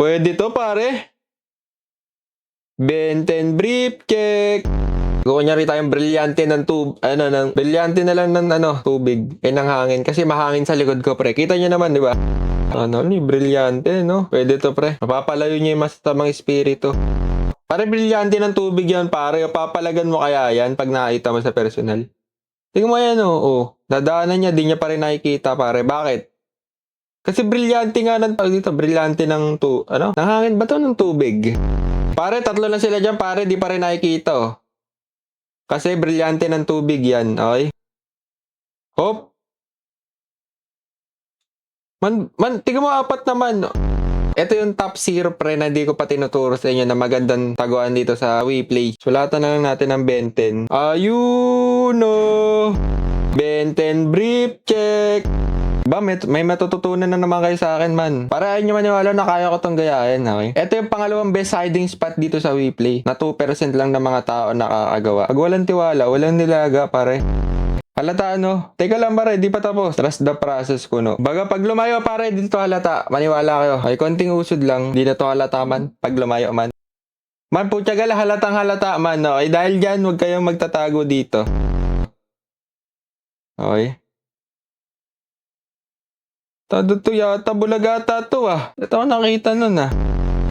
Pwede to, pare. Benten brief check. Kunyari tayong brilyante ng brilyante na lang ng tubig. Ng hangin. Kasi mahangin sa likod ko, pre. Kita nyo naman, di ba? Brilyante, no? Pwede to, pre. Mapapalayo niya yung masasamang espiritu. Pare, brilyante ng tubig yan, pare. Papalagan mo kaya yan pag nakita mo sa personal. Tingnan mo yan, dadaanan niya, di niya pa rin nakikita, pare. Bakit? Kasi brilyante nga brilyante ng ng hangin ba to ng tubig? Pare, tatlo na sila dyan, pare. Di pa rin nakikita, Kasi brilyante ng tubig yan, okay? Hop! Tingnan mo, 4 naman. Ito yung top 0, pre, na di ko pa tinuturo sa inyo na magandang taguan dito sa WePlay. Sulatan na lang natin ng Benten. Ayun, Benten brief check. Ba, may matututunan na naman kayo sa akin, man. Para ayaw nyo maniwala na kaya ko tong gayahin, okay? Ito yung pangalawang best hiding spot dito sa WePlay. Na 2% lang ng mga tao nakakagawa. Pag walang tiwala, walang nilaga, pare. Halata, Teka lang, pare, di pa tapos. Trust the process ko, Baga, pag lumayo, pare, dito halata. Maniwala kayo. Ay, konting usod lang. Di na to halata, man. Pag lumayo, man. Man, putyagal, halatang halata, man, okay? Dahil dyan, huwag kayong magtatago dito. Okay? Todo to yata, bulagata to, Ito ako nakita nun,